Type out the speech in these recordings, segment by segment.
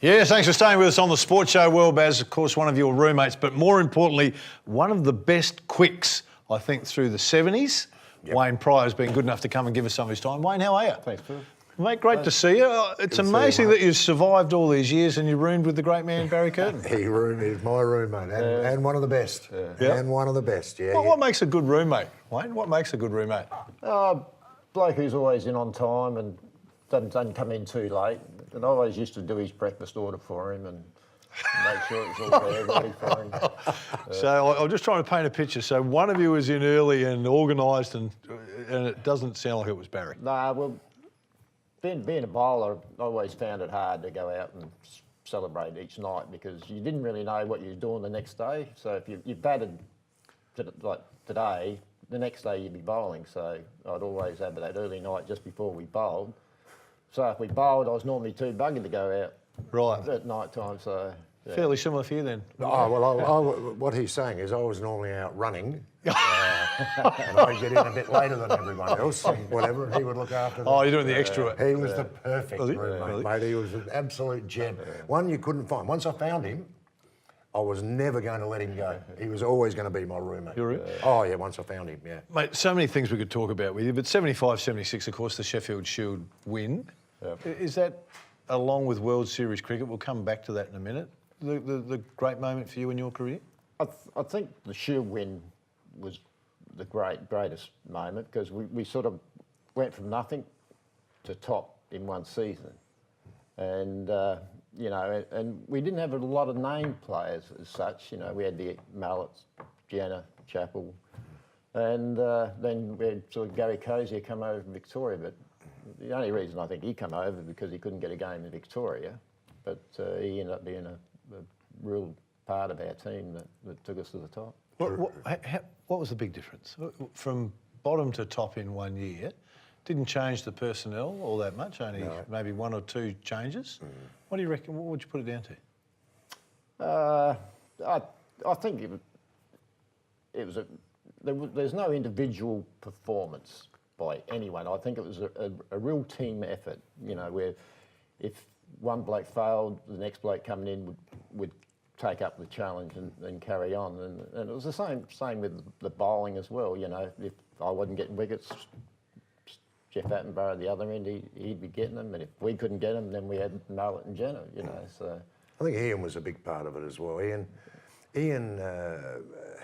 Yes, thanks for staying with us on the Sports Show World, Baz. Of course, one of your roommates, but more importantly, one of the best quicks, I think, through the 70s. Yep. Wayne Pryor's been good enough to come and give us some of his time. Wayne, how are you? Thanks, Phil. Mate, great to see you. It's amazing that you've survived all these years and you roomed with the great man, Barry Curtin. He's my roommate and one of the best. And one of the best, yeah. Well, what makes a good roommate, Wayne? What makes a good roommate? Bloke who's always in on time and doesn't come in too late. And I always used to do his breakfast order for him and make sure it was all there ready for him. So I'm just trying to paint a picture. So one of you was in early and organised and it doesn't sound like it was Barry. Nah, well, being a bowler, I always found it hard to go out and celebrate each night because you didn't really know what you were doing the next day. So if you batted like today, the next day you'd be bowling. So I'd always have that early night just before we bowled. So if we bowled, I was normally too buggered to go out at night time. So yeah. Fairly similar for you then. Oh, well, what he's saying is I was normally out running and I'd get in a bit later than everyone else and whatever, and he would look after that. Oh, you're doing the extra. He was the perfect roommate, mate. He was an absolute gem. One you couldn't find. Once I found him, I was never going to let him go. He was always going to be my roommate. You're Oh, yeah, once I found him, yeah. Mate, so many things we could talk about with you, but 75, 76, of course, the Sheffield Shield win. Yep. Is that, along with World Series cricket, we'll come back to that in a minute, the great moment for you in your career? I think the Shield win was the greatest moment because we sort of went from nothing to top in one season. And, you know, and we didn't have a lot of name players as such. You know, we had the Mallets, Jenner, Chappell, and then we had sort of Gary Cozier come over from Victoria. But the only reason I think he came over because he couldn't get a game in Victoria. But he ended up being a real part of our team that took us to the top. What was the big difference? From bottom to top in 1 year, didn't change the personnel all that much, only maybe one or two changes. What do you reckon, what would you put it down to? I think there's no individual performance by anyone. I think it was a real team effort, you know, where if one bloke failed, the next bloke coming in would take up the challenge and carry on. And it was the same with the bowling as well, you know. If I wasn't getting wickets, Jeff Attenborough at the other end, he'd be getting them, and if we couldn't get them, then we had Mallet and Jenner, you know. So I think Ian was a big part of it as well. Ian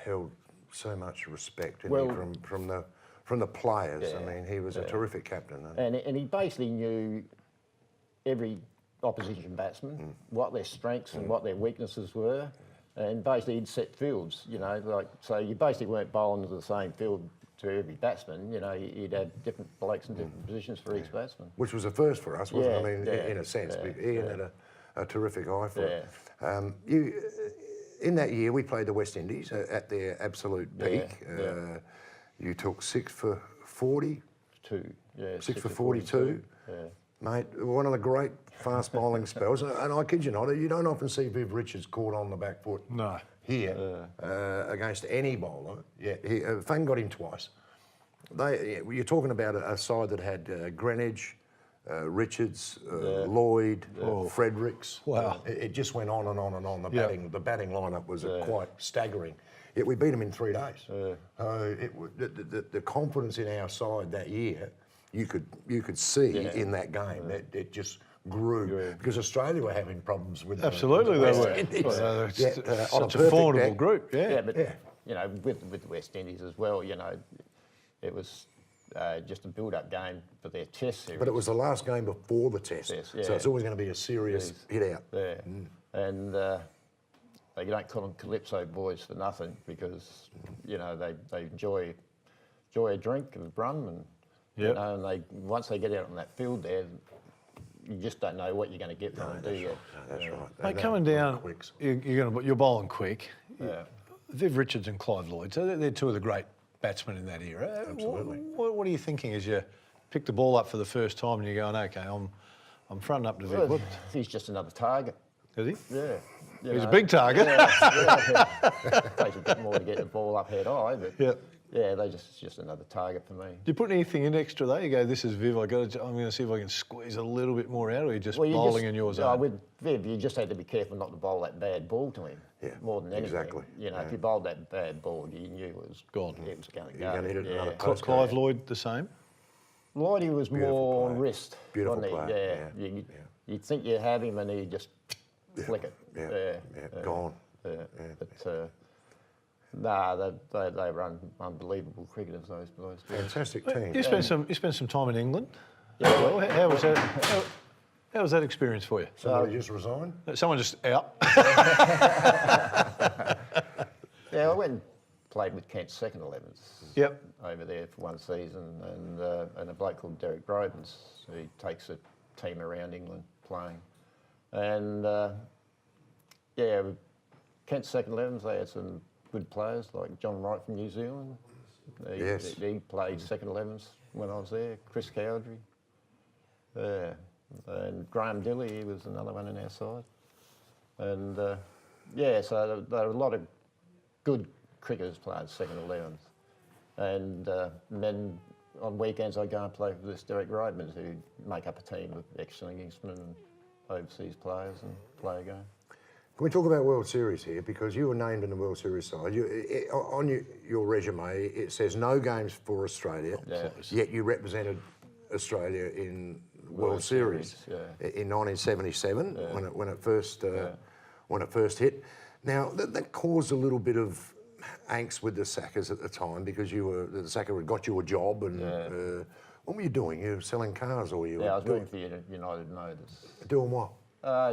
held so much respect from the players. Yeah, I mean, he was a terrific captain. And he basically knew every opposition batsman, what their strengths and what their weaknesses were, and basically he'd set fields, you know, like, so you basically weren't bowling to the same field to every batsman, you know, you'd have different blokes in different positions for each batsman. Which was a first for us, wasn't it? I mean, in a sense, Ian had a terrific eye for it. In that year, we played the West Indies at their absolute peak. You took 6 for 40? 6 for 42. Mate, one of the great fast bowling spells, and I kid you not, you don't often see Viv Richards caught on the back foot here against any bowler. Yeah, Fang got him twice. You're talking about a side that had Greenwich, Richards, Lloyd, Fredericks. Wow. It just went on and on and on. The batting lineup was quite staggering. Yet we beat them in 3 days. The confidence in our side that year, you could see in that game that it just grew because Australia were having problems with absolutely the they were. Such a formidable group. But you know, with the West Indies as well, you know, it was just a build-up game for their Test series. But it was the last game before the Test, so it's always going to be a serious hit out. And you don't call them Calypso boys for nothing because you know they enjoy a drink of rum and. You know, and once they get out on that field there, you just don't know what you're going to get from them, do you? That's right. Mate, coming down, you're bowling quick. Viv Richards and Clive Lloyd, so they're two of the great batsmen in that era. Absolutely. What are you thinking as you pick the ball up for the first time and you're going, okay, I'm fronting up to Viv? Well, he's just another target. Is he? Yeah. He's a big target. Takes a bit more to get the ball up head high, but Yeah, just another target for me. Do you put anything in extra though? You go, this is Viv, I'm going to see if I can squeeze a little bit more out, or are you just bowling in your zone? With Viv, you just had to be careful not to bowl that bad ball to him. Yeah, more than anything. exactly. You know, if you bowled that bad ball, you knew it was Gone. It was going to go. You're going to hit it another Clive postcode. Lloyd, the same? Lloydie was Beautiful more player. wrist, Beautiful wasn't he? player, Yeah. yeah. You'd think you have him and he'd just flick it. Yeah, gone. Yeah. But nah, they run unbelievable cricketers, those boys. Fantastic team. You spent some time in England. Yeah. Well, how was that? How was that experience for you? Somebody just resigned? Someone just out. Yeah, I went and played with Kent's second 11s. Yep. Over there for one season, and a bloke called Derek Brobens, who takes a team around England playing. And yeah, with Kent's second 11s, they had some good players like John Wright from New Zealand. Yes. He played second 11s when I was there. Chris Cowdrey. Yeah. And Graham Dilley, he was another one in our side. And yeah, so there were a lot of good cricketers playing second 11s. And then on weekends I go and play with this Derek Rodman, who make up a team of ex-Lingingsmen and overseas players and play a game. Can we talk about World Series here? Because you were named in the World Series side. On your resume, it says no games for Australia, yet you represented Australia in World Series in 1977 when it first hit. Now that caused a little bit of angst with the Sackers at the time, because the Sacker had got you a job, and what were you doing? You were selling cars, or were you? Yeah, I was working for United Motors. Doing what?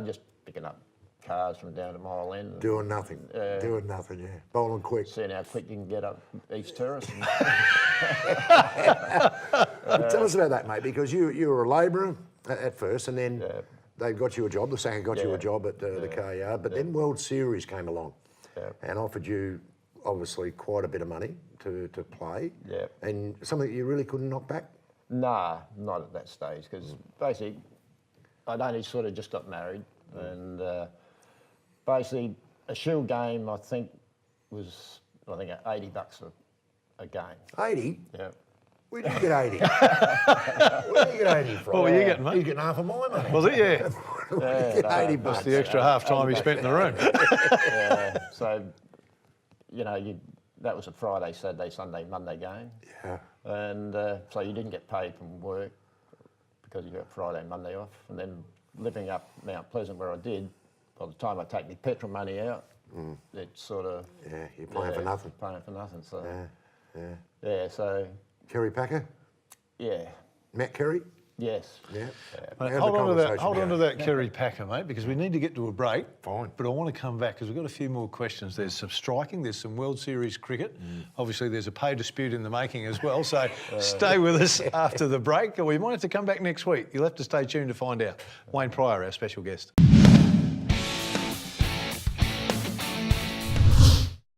Just picking up cars from down at Mile End. Doing nothing. Doing nothing. Yeah, bowling quick. Seeing how quick you can get up East Terrace. Tell us about that, mate, because you were a labourer at first, and then they got you a job. The Sacker got you a job at the car yard, but then World Series came along and offered you obviously quite a bit of money to play, and something that you really couldn't knock back. Nah, not at that stage, because basically I'd only sort of just got married, and basically a Shield game I think was $80 a game. 80? Yeah. Where did you get 80? Where did you get 80 from? What were you getting, mate? You're getting half of my money. Was it? Yeah. Where did you get 80 bucks? That's the extra half time he spent in the room. So, you know, that was a Friday, Saturday, Sunday, Monday game. Yeah. And so you didn't get paid from work because you got Friday and Monday off. And then living up Mount Pleasant where I did, by the time I take my petrol money out, it's sort of... Yeah, you're paying for nothing. Paying for nothing, so... Yeah. Yeah, so... Kerry Packer? Yeah. Matt Kerry? Yes. Yeah. Mate, hold on to that Kerry Packer, mate, because we need to get to a break. Fine. But I want to come back because we've got a few more questions. There's some striking, there's some World Series cricket. Obviously, there's a pay dispute in the making as well. So stay with us after the break, or we might have to come back next week. You'll have to stay tuned to find out. Wayne Pryor, our special guest.